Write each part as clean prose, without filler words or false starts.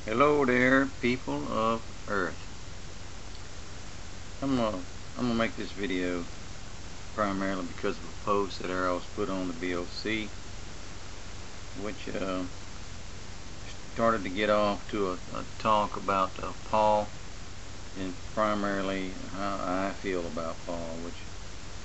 Hello there, people of Earth. I'm gonna make this video primarily because of a post that I was put on the BOC, which started to get off to a talk about Paul and primarily how I feel about Paul. Which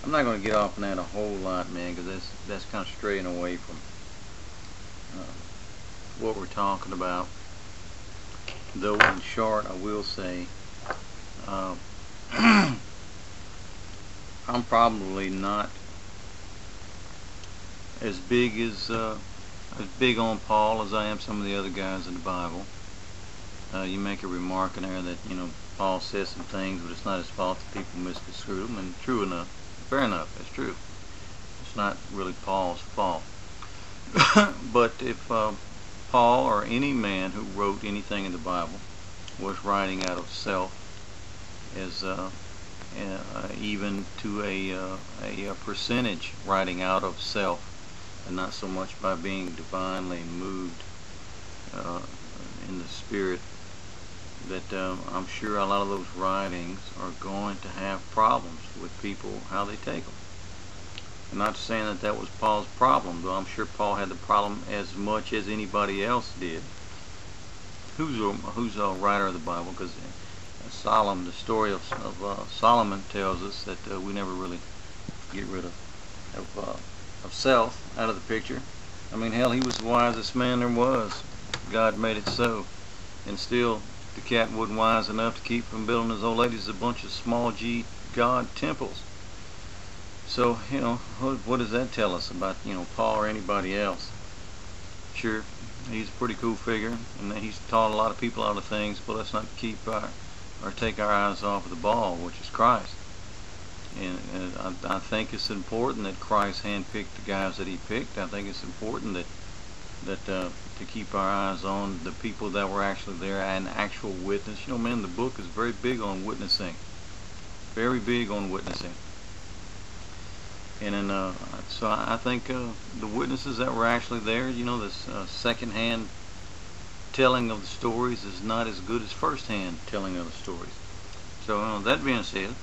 I'm not going to get off on that a whole lot, man, because that's kind of straying away from what we're talking about. Though in short, I will say I'm probably not as big on Paul as I am some of the other guys in the Bible. You make a remark in there that Paul says some things, but it's not his fault that people misconstrue them, and true enough, fair enough, that's true. It's not really Paul's fault. But if Paul or any man who wrote anything in the Bible was writing out of self, as even to a percentage writing out of self, and not so much by being divinely moved in the spirit, that I'm sure a lot of those writings are going to have problems with people, how they take them. I'm not saying that that was Paul's problem, though I'm sure Paul had the problem as much as anybody else did. Who's a writer of the Bible? Because Solomon, the story of Solomon tells us that we never really get rid of self out of the picture. I mean, hell, he was the wisest man there was. God made it so, and still the cat wasn't wise enough to keep from building his old ladies a bunch of small G God temples. So, what does that tell us about, Paul or anybody else? Sure, he's a pretty cool figure, and he's taught a lot of people out of things, but let's not keep or take our eyes off of the ball, which is Christ. And I think it's important that Christ handpicked the guys that he picked. I think it's important that to keep our eyes on the people that were actually there and actual witness. Man, the book is very big on witnessing. Very big on witnessing. And then, so I think the witnesses that were actually there, this second-hand telling of the stories is not as good as first-hand telling of the stories. So that being said,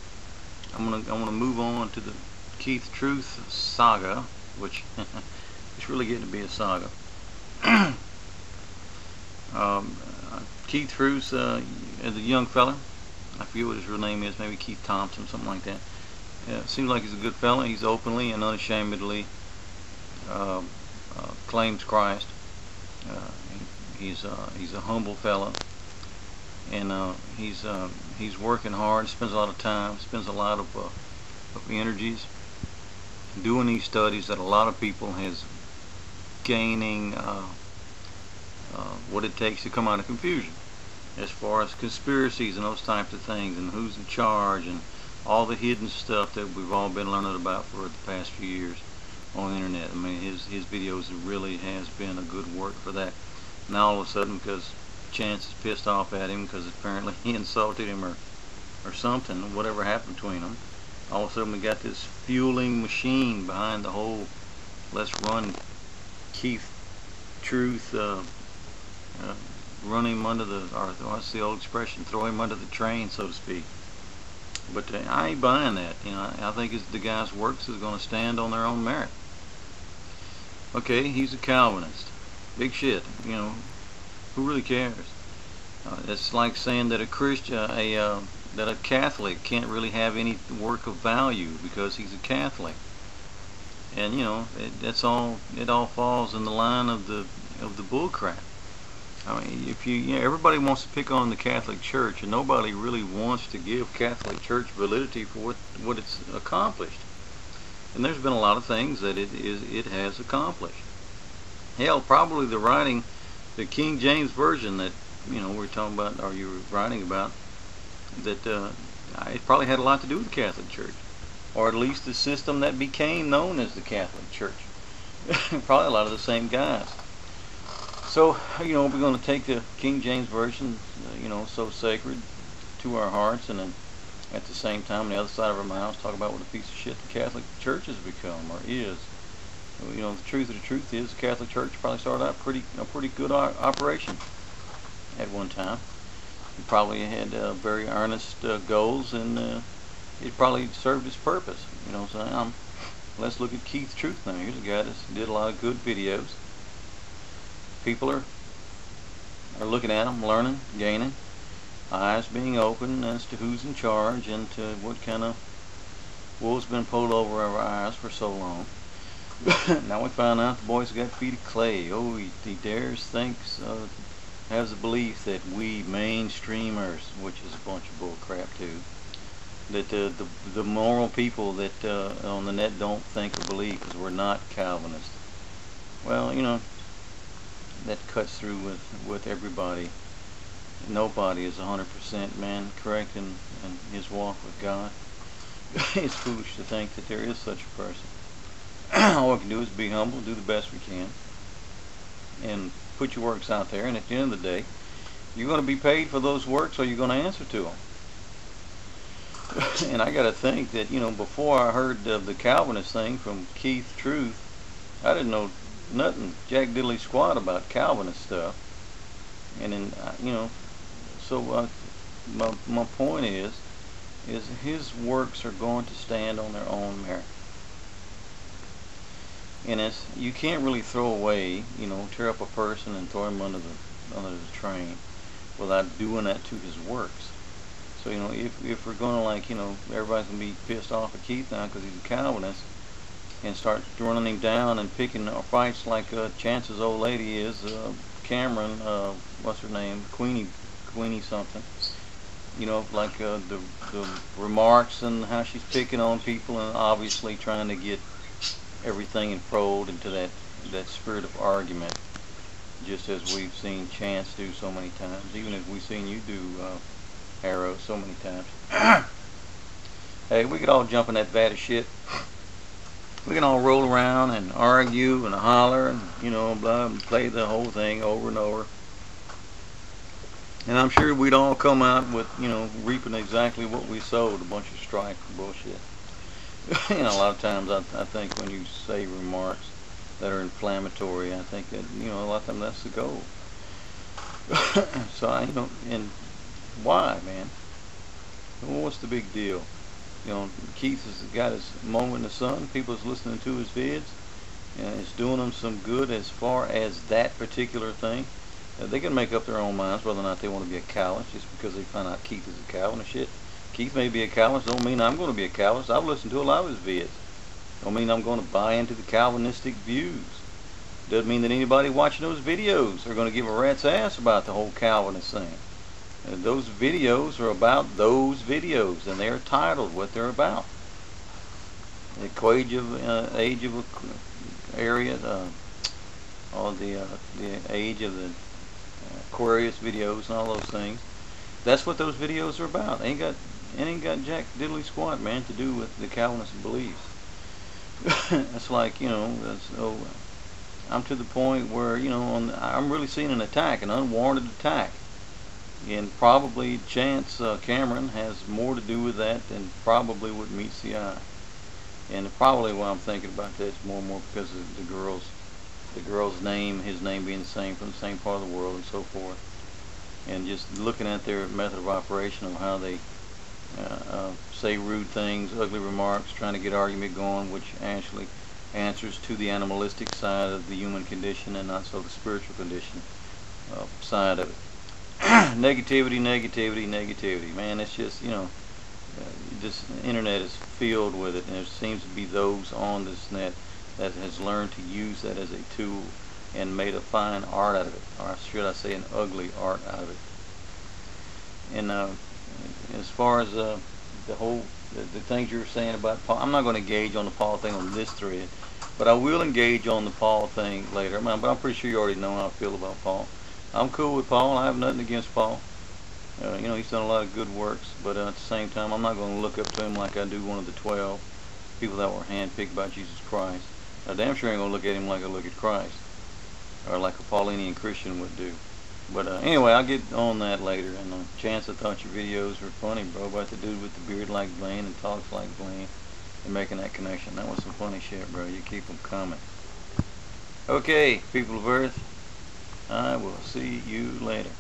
I'm gonna move on to the Keith Truth saga, which it's really getting to be a saga. Keith Truth is a young fella. I forget what his real name is. Maybe Keith Thompson, something like that. Seems like he's a good fella. He's openly and unashamedly claims Christ. He's a humble fella, and he's working hard. Spends a lot of time, spends a lot of energies doing these studies that a lot of people has gaining what it takes to come out of confusion, as far as conspiracies and those types of things, and who's in charge, and all the hidden stuff that we've all been learning about for the past few years on the internet. I mean, his videos really has been a good work for that. Now all of a sudden, because Chance is pissed off at him because apparently he insulted him or something, whatever happened between them, all of a sudden we got this fueling machine behind the whole let's run Keith Truth, run him under the, or what's the old expression, throw him under the train, so to speak. But I ain't buying that. I think the guy's works is going to stand on their own merit. Okay, he's a Calvinist. Big shit. Who really cares? It's like saying that a Christian, that a Catholic can't really have any work of value because he's a Catholic. And it all falls in the line of the bull crap. I mean, if everybody wants to pick on the Catholic Church, and nobody really wants to give Catholic Church validity for what it's accomplished. And there's been a lot of things that it has accomplished. Hell, probably the King James Version that we're talking about, or you were writing about, that it probably had a lot to do with the Catholic Church, or at least the system that became known as the Catholic Church. Probably a lot of the same guys. So, we're going to take the King James Version, so sacred to our hearts, and then at the same time, on the other side of our mouths, talk about what a piece of shit the Catholic Church has become, or is. The truth of the truth is the Catholic Church probably started out a pretty good operation. at one time. He probably had very earnest goals, and it probably served his purpose. You know what I'm saying? Let's look at Keith Truth now. Here's a guy that did a lot of good videos. People are looking at him, learning, gaining, eyes being open as to who's in charge and to what kind of wool's been pulled over our eyes for so long. Now we found out the boy's got feet of clay. Oh, he dares, thinks, has the belief that we mainstreamers, which is a bunch of bull crap too, that the moral people that on the net don't think or believe because we're not Calvinists. Well, you know, that cuts through with everybody. Nobody is 100% man correct in his walk with God. It's foolish to think that there is such a person. All we can do is be humble, do the best we can, and put your works out there, and at the end of the day, you're going to be paid for those works, or you're going to answer to them. And I got to think that, you know, before I heard of the Calvinist thing from Keith Truth, I didn't know nothing, jack diddly squat about Calvinist stuff. And then, you know, so my point is his works are going to stand on their own merit. And you can't really throw away, you know, tear up a person and throw him under the train without doing that to his works. So, you know, if we're going to, like, you know, everybody's going to be pissed off at Keith now because he's a Calvinist and start running him down and picking fights like Chance's old lady is, Cameron, what's her name, Queenie something. You know, like the remarks and how she's picking on people and obviously trying to get everything enfolded into that spirit of argument, just as we've seen Chance do so many times, even as we've seen you do, Arrow, so many times. Hey, we could all jump in that vat of shit. We can all roll around and argue and holler and, you know, blah, and play the whole thing over and over. And I'm sure we'd all come out with, you know, reaping exactly what we sowed, a bunch of strife and bullshit. You know, a lot of times I think when you say remarks that are inflammatory, I think that, you know, a lot of times that's the goal. So, you know, and why, man? Well, what's the big deal? You know, Keith has got his moment in the sun. People is listening to his vids, and it's doing them some good as far as that particular thing. They can make up their own minds whether or not they want to be a Calvinist just because they find out Keith is a Calvinist. Shit, Keith may be a Calvinist, don't mean I'm going to be a Calvinist. I've listened to a lot of his vids. Don't mean I'm going to buy into the Calvinistic views. Doesn't mean that anybody watching those videos are going to give a rat's ass about the whole Calvinist thing. Those videos are about those videos, and they're titled what they're about. The age of area, or the age of the Aquarius videos and all those things. That's what those videos are about. Ain't got jack diddly squat, man, to do with the Calvinist beliefs. It's like, you know, I'm to the point where, you know, I'm really seeing an attack, an unwarranted attack. And probably Chance Cameron has more to do with that than probably what meets the eye. And probably why I'm thinking about that is more and more because of the girl's name, his name being the same from the same part of the world and so forth. And just looking at their method of operation of how they say rude things, ugly remarks, trying to get argument going, which actually answers to the animalistic side of the human condition and not so the spiritual condition side of it. Negativity, negativity, negativity. Man, it's just, you know, this internet is filled with it, and there seems to be those on this net that has learned to use that as a tool and made a fine art out of it, or should I say an ugly art out of it. And as far as the things you were saying about Paul, I'm not going to engage on the Paul thing on this thread, but I will engage on the Paul thing later. But I'm pretty sure you already know how I feel about Paul. I'm cool with Paul. I have nothing against Paul. You know, he's done a lot of good works, but at the same time, I'm not going to look up to him like I do one of the 12 people that were handpicked by Jesus Christ. I damn sure ain't going to look at him like I look at Christ, or like a Paulinian Christian would do. But anyway, I'll get on that later. And Chance, I thought your videos were funny, bro, about the dude with the beard like Blaine and talks like Blaine and making that connection. That was some funny shit, bro. You keep them coming. Okay, people of Earth, I will see you later.